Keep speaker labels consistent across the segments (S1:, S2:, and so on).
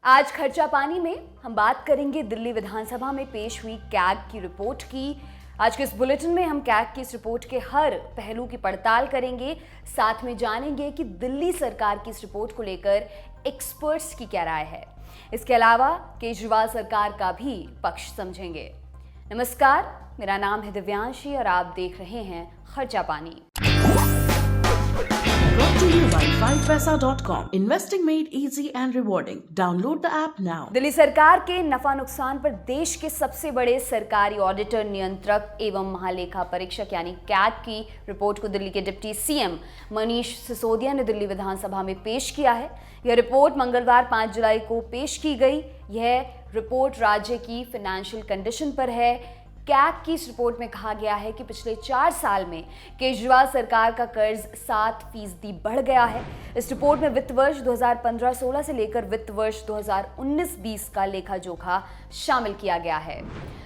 S1: आज खर्चा पानी में हम बात करेंगे दिल्ली विधानसभा में पेश हुई कैग की रिपोर्ट की। आज के इस बुलेटिन में हम कैग की इस रिपोर्ट के हर पहलू की पड़ताल करेंगे, साथ में जानेंगे कि दिल्ली सरकार की इस रिपोर्ट को लेकर एक्सपर्ट्स की क्या राय है। इसके अलावा केजरीवाल सरकार का भी पक्ष समझेंगे। नमस्कार, मेरा नाम है दिव्यांशी और आप देख रहे हैं खर्चा पानी।
S2: Brought to you by 5paisa.com. Investing made easy and rewarding. Download the app now.
S1: Delhi सरकार के नफा नुकसान पर देश के सबसे बड़े सरकारी ऑडिटर, नियंत्रक एवं महालेखा परीक्षक यानी कैग की रिपोर्ट को दिल्ली के डिप्टी सीएम मनीष सिसोदिया ने दिल्ली विधानसभा में पेश किया है। यह रिपोर्ट मंगलवार 5 जुलाई को पेश की गई। यह रिपोर्ट राज्य की फाइनेंशियल कंडीशन पर है। कैग की इस रिपोर्ट में कहा गया है कि पिछले 4 साल में केजरीवाल सरकार का कर्ज 7% बढ़ गया है। इस रिपोर्ट में वित्त वर्ष 2015-16 से लेकर वित्त वर्ष 2019-20 का लेखा जोखा शामिल किया गया है।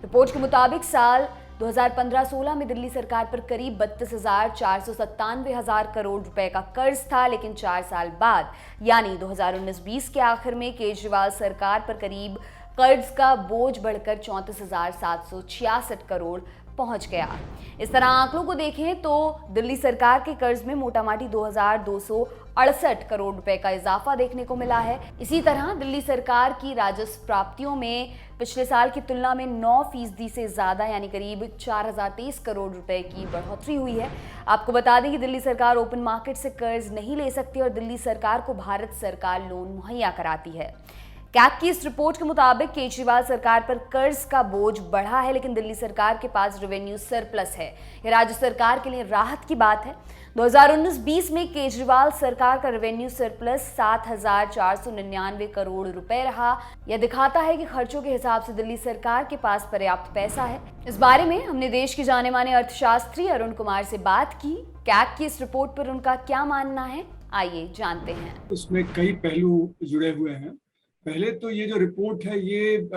S1: रिपोर्ट के मुताबिक साल 2015-16 में दिल्ली सरकार पर करीब 32,497 करोड़ रुपए का कर्ज था, लेकिन 4 साल बाद यानी 2019-20 के आखिर में केजरीवाल सरकार पर करीब कर्ज का बोझ बढ़कर 34,766 करोड़ पहुंच गया। इस तरह आंकड़ों को देखें तो दिल्ली सरकार के कर्ज में मोटामाटी 2,268 करोड़ रुपए का इजाफा देखने को मिला है। इसी तरह दिल्ली सरकार की राजस्व प्राप्तियों में पिछले साल की तुलना में 9% से ज्यादा यानी करीब 4,023 करोड़ रुपए की बढ़ोतरी हुई है। आपको बता दें कि दिल्ली सरकार ओपन मार्केट से कर्ज नहीं ले सकती और दिल्ली सरकार को भारत सरकार लोन मुहैया कराती है। कैग की इस रिपोर्ट के मुताबिक केजरीवाल सरकार पर कर्ज का बोझ बढ़ा है, लेकिन दिल्ली सरकार के पास रेवेन्यू सरप्लस है। यह राज्य सरकार के लिए राहत की बात है। 2019-20 में केजरीवाल सरकार का रेवेन्यू सरप्लस 7,499 करोड़ रुपए रहा। यह दिखाता है कि खर्चों के हिसाब से दिल्ली सरकार के पास पर्याप्त पैसा है। इस बारे में हमने देश के जाने माने अर्थशास्त्री अरुण कुमार से बात की। कैग की इस रिपोर्ट पर उनका क्या मानना है, आइए जानते हैं।
S3: उसमें कई पहलू जुड़े हुए हैं। पहले तो ये जो रिपोर्ट है ये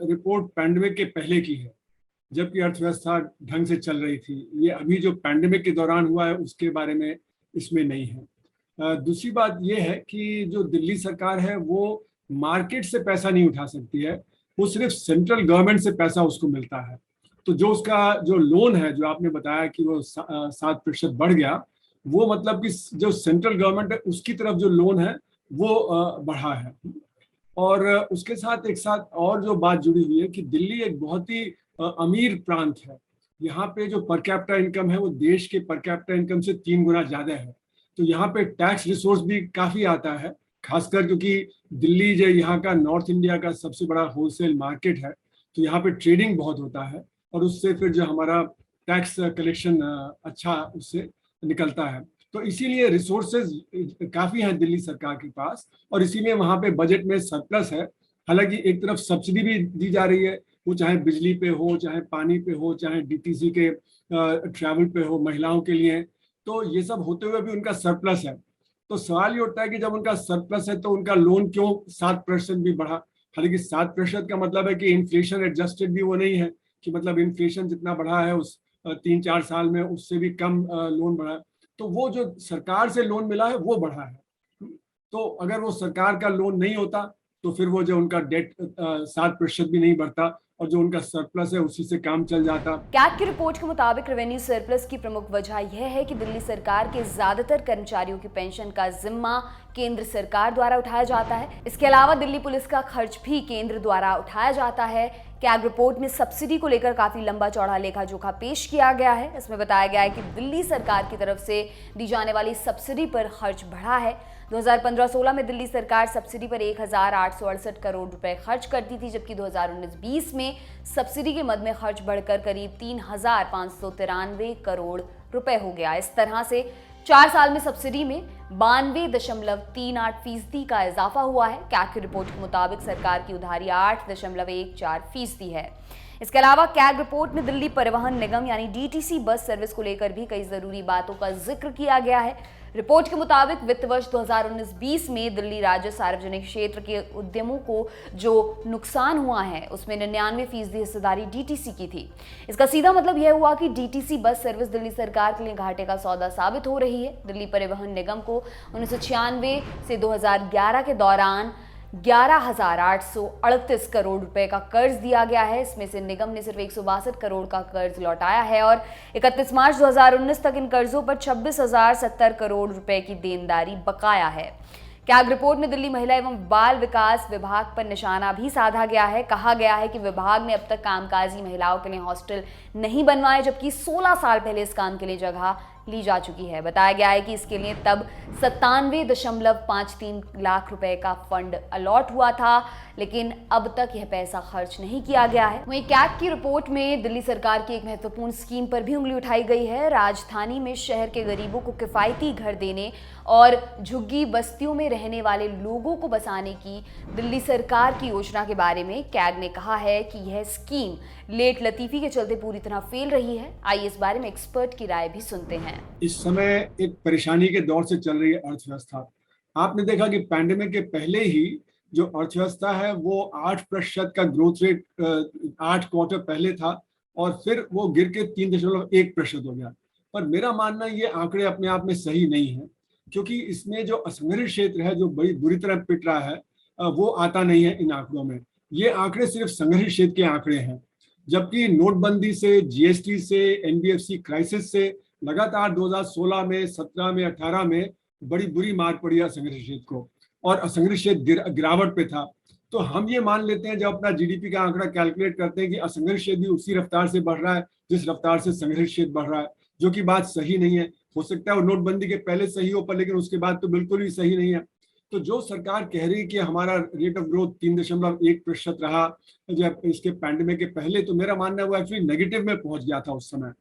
S3: रिपोर्ट पैंडेमिक के पहले की है, जबकि अर्थव्यवस्था ढंग से चल रही थी। ये अभी जो पैंडेमिक के दौरान हुआ है उसके बारे में इसमें नहीं है। दूसरी बात ये है कि जो दिल्ली सरकार है वो मार्केट से पैसा नहीं उठा सकती है, वो सिर्फ सेंट्रल गवर्नमेंट से पैसा उसको मिलता है। तो जो उसका जो लोन है, जो आपने बताया कि वो 7% बढ़ गया, वो मतलब कि जो सेंट्रल गवर्नमेंट है उसकी तरफ जो लोन है वो बढ़ा है। और उसके साथ एक साथ और जो बात जुड़ी हुई है कि दिल्ली एक बहुत ही अमीर प्रांत है। यहाँ पे जो पर कैपिटा इनकम है वो देश के पर कैपिटा इनकम से 3 गुना ज्यादा है। तो यहाँ पे टैक्स रिसोर्स भी काफी आता है, खासकर क्योंकि दिल्ली जो यहाँ का नॉर्थ इंडिया का सबसे बड़ा होलसेल मार्केट है, तो यहाँ पे ट्रेडिंग बहुत होता है और उससे फिर जो हमारा टैक्स कलेक्शन अच्छा उससे निकलता है। तो इसीलिए रिसोर्सेज काफी हैं दिल्ली सरकार के पास और इसीलिए वहां पे बजट में सरप्लस है। हालांकि एक तरफ सब्सिडी भी दी जा रही है, वो चाहे बिजली पे हो, चाहे पानी पे हो, चाहे डीटीसी के ट्रैवल पे हो, महिलाओं के लिए। तो ये सब होते हुए भी उनका सरप्लस है। तो सवाल ये उठता है कि जब उनका सरप्लस है तो उनका लोन क्यों 7% भी बढ़ा। हालांकि 7% का मतलब है कि इन्फ्लेशन एडजस्टेड भी वो नहीं है, कि मतलब इन्फ्लेशन जितना बढ़ा है उस 3-4 साल में उससे भी कम लोन बढ़ा। तो वो जो सरकार से लोन मिला है वो बढ़ा है। तो अगर वो सरकार का लोन नहीं होता तो फिर वो जो उनका डेट 7% भी नहीं बढ़ता और जो उनका सरप्लस है उसी से काम चल जाता।
S1: कैग की रिपोर्ट के मुताबिक रेवेन्यू सरप्लस की प्रमुख वजह यह है कि दिल्ली सरकार के ज्यादातर कर्मचारियों की पेंशन का जिम्मा केंद्र सरकार द्वारा उठाया जाता है। इसके अलावा दिल्ली पुलिस का खर्च भी केंद्र द्वारा उठाया जाता है। कैग रिपोर्ट में सब्सिडी को लेकर काफी लंबा चौड़ा लेखा जोखा पेश किया गया है। इसमें बताया गया है कि दिल्ली सरकार की तरफ से दी जाने वाली सब्सिडी पर खर्च बढ़ा है। 2015-16 में दिल्ली सरकार सब्सिडी पर 1,868 करोड़ रुपए खर्च करती थी, जबकि 2019-20 में सब्सिडी के मद में खर्च बढ़कर करीब 3,593 करोड़ रुपए हो गया। इस तरह से 4 साल में सब्सिडी में 92.38% का इजाफा हुआ है। कैग की रिपोर्ट के मुताबिक सरकार की उधारी 8.14% है। इसके अलावा कैग रिपोर्ट में दिल्ली परिवहन निगम यानी डीटीसी बस सर्विस को लेकर भी कई जरूरी बातों का जिक्र किया गया है। रिपोर्ट के मुताबिक वित्त वर्ष 2019-20 में दिल्ली राज्य सार्वजनिक क्षेत्र के उद्यमों को जो नुकसान हुआ है उसमें 99% हिस्सेदारी डीटीसी की थी। इसका सीधा मतलब यह हुआ कि डीटीसी बस सर्विस दिल्ली सरकार के लिए घाटे का सौदा साबित हो रही है। दिल्ली परिवहन निगम को 1996 से 2011 के दौरान 11,838 करोड़ रुपए का कर्ज दिया गया है। इसमें से निगम ने सिर्फ 162 करोड़ का कर्ज लौटाया है और 31 मार्च 2019 तक इन कर्जों पर 26,070 करोड़ रुपए की देनदारी बकाया है। कैग रिपोर्ट में दिल्ली महिला एवं बाल विकास विभाग पर निशाना भी साधा गया है। कहा गया है कि विभाग ने अब तक कामकाजी महिलाओं के लिए हॉस्टल नहीं बनवाए, जबकि 16 साल पहले इस काम के लिए जगह ली जा चुकी है। बताया गया है कि इसके लिए तब 97.53 लाख रुपए का फंड अलॉट हुआ था, लेकिन अब तक यह पैसा खर्च नहीं किया गया है। वहीं कैग की रिपोर्ट में दिल्ली सरकार की एक महत्वपूर्ण स्कीम पर भी उंगली उठाई गई है। राजधानी में शहर के गरीबों को किफायती घर देने और झुग्गी बस्तियों में रहने वाले लोगों को बसाने की दिल्ली सरकार की योजना के बारे में कैग ने कहा है कि यह स्कीम लेट लतीफी के चलते पूरी तरह फेल रही है। आइए इस बारे में एक्सपर्ट की राय भी सुनते हैं।
S3: इस समय एक परेशानी के दौर से चल रही है अर्थव्यवस्था। आपने देखा कि पैंडेमिक के पहले ही जो अर्थव्यवस्था है वो 8% का ग्रोथ रेट 8 क्वार्टर पहले था और फिर वो गिर के 3.1% हो गया। पर मेरा मानना ये आंकड़े अपने आप में सही नहीं है, क्योंकि इसमें जो असंगठित क्षेत्र है जो बड़ी बुरी तरह पिट रहा है वो आता नहीं है इन आंकड़ों में। ये आंकड़े सिर्फ संगठित क्षेत्र के आंकड़े हैं, जबकि नोटबंदी से, जीएसटी से, एनबीएफसी क्राइसिस से लगातार 2016 में, 17 में, 18 में बड़ी बुरी मार पड़ी है असंगठित क्षेत्र को और असंगठित क्षेत्र गिरावट पे था। तो हम ये मान लेते हैं जब अपना जीडीपी का आंकड़ा कैलकुलेट करते हैं कि असंगठित क्षेत्र भी उसी रफ्तार से बढ़ रहा है जिस रफ्तार से संगठित क्षेत्र बढ़ रहा है, जो कि बात सही नहीं है। हो सकता है वो नोटबंदी के पहले सही हो, पर लेकिन उसके बाद तो बिल्कुल भी सही नहीं है। तो जो सरकार कह रही है कि हमारा रेट ऑफ ग्रोथ 3.1% रहा जब इसके पैंडेमिक के पहले, तो मेरा मानना है वो एक्चुअली नेगेटिव में पहुंच गया था उस समय।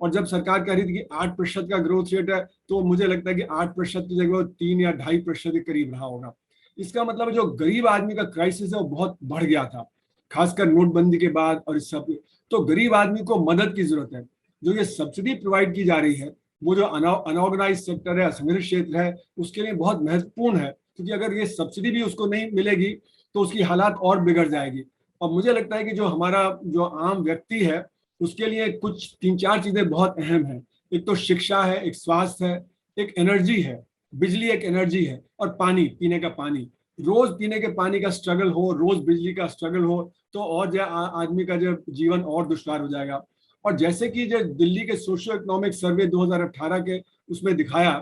S3: और जब सरकार कह रही थी कि 8% का ग्रोथ रेट है, तो मुझे लगता है कि 8% की जगह 3 या 2.5% के करीब रहा होगा। इसका मतलब जो गरीब आदमी का क्राइसिस है वो बहुत बढ़ गया था, खासकर नोटबंदी के बाद और इस सब। तो गरीब आदमी को मदद की जरूरत है। जो ये सब्सिडी प्रोवाइड की जा रही है वो जो अनऑर्गेनाइज सेक्टर है, असंगठित क्षेत्र है, उसके लिए बहुत महत्वपूर्ण है, क्योंकि अगर ये सब्सिडी भी उसको नहीं मिलेगी तो उसकी हालात और बिगड़ जाएगी। और मुझे लगता है कि जो हमारा जो आम व्यक्ति है उसके लिए कुछ 3-4 चीजें बहुत अहम है। एक तो शिक्षा है, एक स्वास्थ्य है, एक एनर्जी है, बिजली एक एनर्जी है, और पानी, पीने का पानी। रोज पीने के पानी का स्ट्रगल हो, रोज बिजली का स्ट्रगल हो, तो और आदमी का जो जीवन और दुश्वार हो जाएगा। और जैसे कि जो दिल्ली के सोशियो इकोनॉमिक सर्वे 2018 के उसमें दिखाया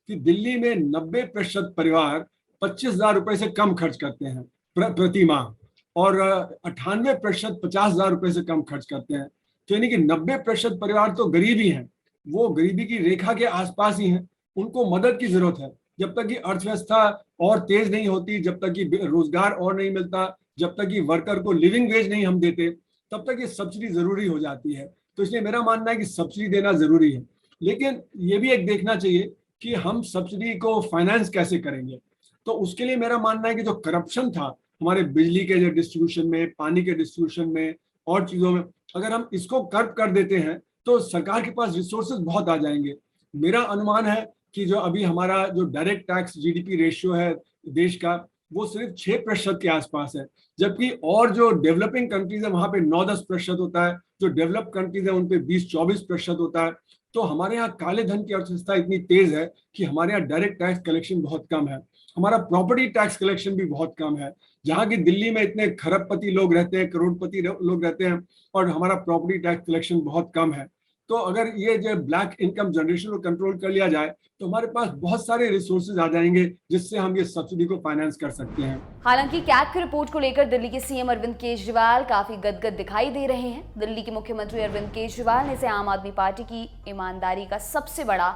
S3: कि दिल्ली में 90% परिवार 25,000 रुपए से कम खर्च करते हैं प्रति माह, और 98% 50,000 रुपए से कम खर्च करते हैं। तो यानी कि 90% परिवार तो गरीब ही हैं, वो गरीबी की रेखा के आसपास ही हैं, उनको मदद की जरूरत है। जब तक कि अर्थव्यवस्था और तेज नहीं होती, जब तक कि रोजगार और नहीं मिलता, जब तक कि वर्कर को लिविंग वेज नहीं हम देते, तब तक ये सब्सिडी जरूरी हो जाती है। तो इसलिए मेरा मानना है कि सब्सिडी देना जरूरी है, लेकिन ये भी एक देखना चाहिए कि हम सब्सिडी को फाइनेंस कैसे करेंगे। तो उसके लिए मेरा मानना है कि जो करप्शन था हमारे बिजली के जो डिस्ट्रीब्यूशन में, पानी के डिस्ट्रीब्यूशन में और चीजों में, अगर हम इसको कर्ब कर देते हैं तो सरकार के पास रिसोर्सेज बहुत आ जाएंगे। मेरा अनुमान है कि जो अभी हमारा जो डायरेक्ट टैक्स जीडीपी रेशियो है देश का, वो सिर्फ 6% के आसपास है, जबकि और जो डेवलपिंग कंट्रीज है वहां पे 9-10% होता है, जो डेवलप कंट्रीज है उन पे 20-24% होता है। तो हमारे यहाँ काले धन की अर्थव्यवस्था इतनी तेज है कि हमारे यहाँ डायरेक्ट टैक्स कलेक्शन बहुत कम है, हमारा प्रॉपर्टी टैक्स कलेक्शन भी बहुत कम है। जहाँ की दिल्ली में इतने खरबपति लोग रहते हैं, करोड़पति लोग रहते हैं, और हमारा प्रॉपर्टी टैक्स कलेक्शन बहुत कम है। तो अगर ये जो ब्लैक इनकम जनरेशन को कंट्रोल कर लिया जाए तो हमारे पास बहुत सारे रिसोर्सेज आ जाएंगे जिससे हम ये सब्सिडी को फाइनेंस कर सकते हैं।
S1: हालांकि कैग की रिपोर्ट को लेकर दिल्ली के सीएम अरविंद केजरीवाल काफी गदगद दिखाई दे रहे हैं। दिल्ली के मुख्यमंत्री अरविंद केजरीवाल ने इसे आम आदमी पार्टी की ईमानदारी का सबसे बड़ा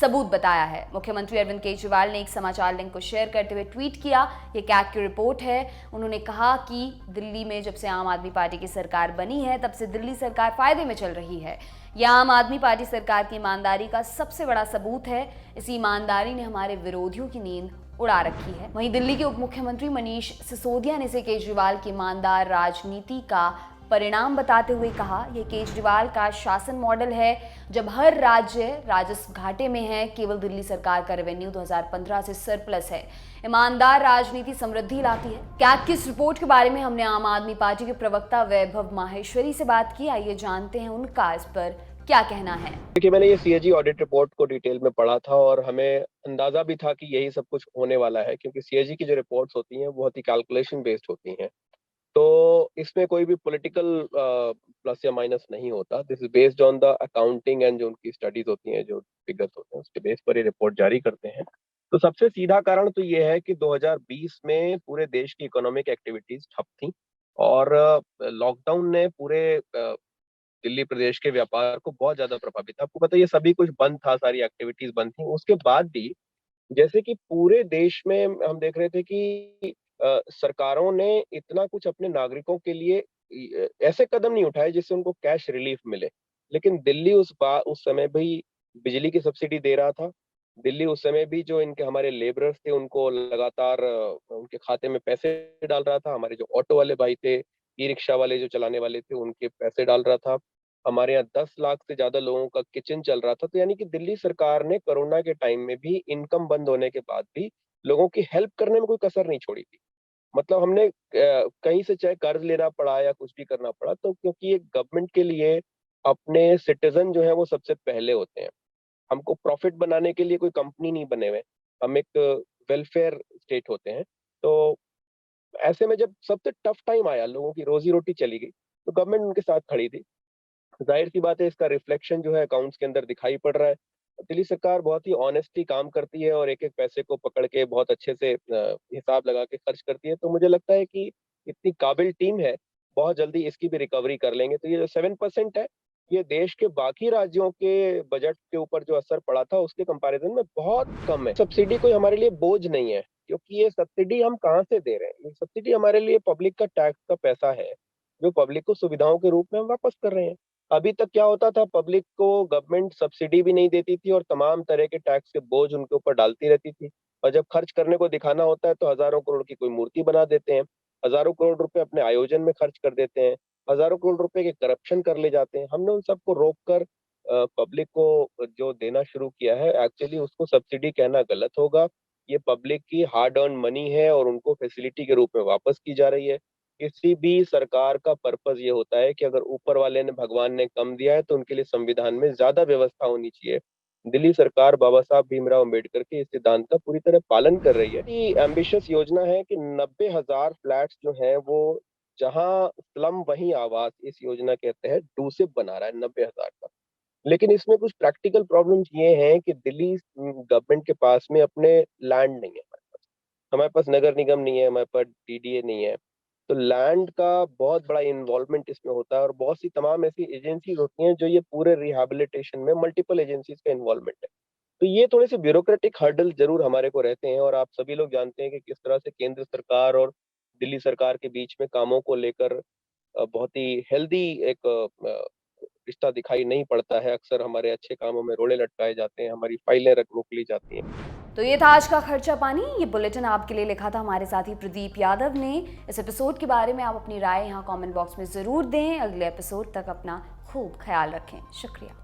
S1: सबूत बताया है। मुख्यमंत्री अरविंद केजरीवाल ने एक समाचार लिंक को शेयर करते हुए ट्वीट किया, ये कैग की रिपोर्ट है। उन्होंने कहा कि दिल्ली में जब से आम आदमी पार्टी की सरकार बनी है तब से दिल्ली सरकार फायदे में चल रही है। यह आम आदमी पार्टी सरकार की ईमानदारी का सबसे बड़ा सबूत है। इस ईमानदारी ने हमारे विरोधियों की नींद उड़ा रखी है। वहीं दिल्ली के उप मुख्यमंत्री मनीष सिसोदिया ने इसे केजरीवाल की ईमानदार राजनीति का परिणाम बताते हुए कहा, यह केजरीवाल का शासन मॉडल है। जब हर राज्य राजस्व घाटे में है, केवल दिल्ली सरकार का रेवेन्यू 2015 से सरप्लस है। ईमानदार राजनीति समृद्धि लाती है। कैग की इस रिपोर्ट के बारे में हमने आम आदमी पार्टी के प्रवक्ता वैभव माहेश्वरी से बात की। आइए जानते हैं उनका इस पर क्या कहना है।
S4: देखिए, मैंने ये सीएजी ऑडिट रिपोर्ट को डिटेल में पढ़ा था और हमें अंदाजा भी था कि यही सब कुछ होने वाला है, क्योंकि सीएजी की जो रिपोर्ट्स होती हैं वो बहुत ही कैलकुलेशन बेस्ड होती हैं। तो इसमें कोई भी पॉलिटिकल प्लस या माइनस नहीं होता। This is based on the accounting and जो उनकी स्टडीज होती हैं, जो फिगर्स होते हैं, उसके बेस पर ये रिपोर्ट जारी करते हैं। तो सबसे सीधा कारण तो ये है कि 2020 में पूरे देश की इकोनॉमिक एक्टिविटीज ठप थी और लॉकडाउन ने पूरे दिल्ली प्रदेश के व्यापार को बहुत ज्यादा प्रभावित था। आपको पता है ये सभी कुछ बंद था, सारी एक्टिविटीज बंद थी। उसके बाद भी जैसे कि पूरे देश में हम देख रहे थे कि सरकारों ने इतना कुछ अपने नागरिकों के लिए ऐसे कदम नहीं उठाए जिससे उनको कैश रिलीफ मिले। लेकिन दिल्ली उस समय भी बिजली की सब्सिडी दे रहा था। दिल्ली उस समय भी जो इनके हमारे लेबरर्स थे उनको लगातार उनके खाते में पैसे डाल रहा था। हमारे जो ऑटो वाले भाई थे, ई रिक्शा वाले जो चलाने वाले थे, उनके पैसे डाल रहा था। हमारे यहाँ 10 लाख से ज्यादा लोगों का किचन चल रहा था। तो यानी कि दिल्ली सरकार ने कोरोना के टाइम में भी इनकम बंद होने के बाद भी लोगों की हेल्प करने में कोई कसर नहीं छोड़ी थी। मतलब हमने कहीं से चाहे कर्ज लेना पड़ा या कुछ भी करना पड़ा, तो क्योंकि ये गवर्नमेंट के लिए अपने सिटीजन जो है वो सबसे पहले होते हैं। हमको प्रॉफिट बनाने के लिए कोई कंपनी नहीं बने हुए। हम एक वेलफेयर स्टेट होते हैं। तो ऐसे में जब सबसे टफ टाइम आया, लोगों की रोजी रोटी चली गई, तो गवर्नमेंट उनके साथ खड़ी थी। जाहिर सी बात है इसका रिफ्लेक्शन जो है अकाउंट्स के अंदर दिखाई पड़ रहा है। दिल्ली सरकार बहुत ही ऑनेस्टली काम करती है और एक एक पैसे को पकड़ के बहुत अच्छे से हिसाब लगा के खर्च करती है। तो मुझे लगता है कि इतनी काबिल टीम है, बहुत जल्दी इसकी भी रिकवरी कर लेंगे। तो ये जो 7% है, ये देश के बाकी राज्यों के बजट के ऊपर जो असर पड़ा था उसके कंपैरिजन में बहुत कम है। सब्सिडी कोई हमारे लिए बोझ नहीं है, क्योंकि ये सब्सिडी हम कहाँ से दे रहे हैं? ये सब्सिडी हमारे लिए पब्लिक का टैक्स का पैसा है, जो पब्लिक को सुविधाओं के रूप में हम वापस कर रहे हैं। अभी तक क्या होता था, पब्लिक को गवर्नमेंट सब्सिडी भी नहीं देती थी और तमाम तरह के टैक्स के बोझ उनके ऊपर डालती रहती थी। और जब खर्च करने को दिखाना होता है तो हजारों करोड़ की कोई मूर्ति बना देते हैं, हजारों करोड़ रुपए अपने आयोजन में खर्च कर देते हैं, हजारों करोड़ रुपए के करप्शन कर ले जाते हैं। हमने उन सबको रोक कर पब्लिक को जो देना शुरू किया है, एक्चुअली उसको सब्सिडी कहना गलत होगा। ये पब्लिक की हार्ड अर्न मनी है और उनको फैसिलिटी के रूप में वापस की जा रही है। किसी भी सरकार का पर्पस ये होता है कि अगर ऊपर वाले ने, भगवान ने कम दिया है तो उनके लिए संविधान में ज्यादा व्यवस्था होनी चाहिए। दिल्ली सरकार बाबा साहब भीमराव अम्बेडकर के इस सिद्धांत का पूरी तरह पालन कर रही है। ये एम्बिशियस योजना है कि 90,000 फ्लैट्स जो हैं वो, जहां स्लम वहीं आवास, इस योजना के तहत डूसिप बना रहा है 90,000 का। लेकिन इसमें कुछ प्रैक्टिकल प्रॉब्लम्स ये हैं कि दिल्ली गवर्नमेंट के पास में अपने लैंड नहीं है। हमारे पास नगर निगम नहीं है, हमारे पास डीडीए नहीं है। तो लैंड का बहुत बड़ा इन्वॉल्वमेंट इसमें होता है और बहुत सी तमाम ऐसी एजेंसीज होती हैं जो ये पूरे रिहैबिलिटेशन में, मल्टीपल एजेंसीज का इन्वॉल्वमेंट है। तो ये थोड़े से ब्यूरोक्रेटिक हर्डल जरूर हमारे को रहते हैं और आप सभी लोग जानते हैं कि किस तरह से केंद्र सरकार और दिल्ली सरकार के बीच में कामों को लेकर बहुत ही हेल्दी एक रिश्ता दिखाई नहीं पड़ता है। अक्सर हमारे अच्छे कामों में रोड़े लटकाए जाते हैं, हमारी फाइलें रोक ली जाती हैं।
S1: तो ये था आज का खर्चा पानी। ये बुलेटिन आपके लिए लिखा था हमारे साथी प्रदीप यादव ने। इस एपिसोड के बारे में आप अपनी राय यहाँ कमेंट बॉक्स में ज़रूर दें। अगले एपिसोड तक अपना खूब ख्याल रखें। शुक्रिया।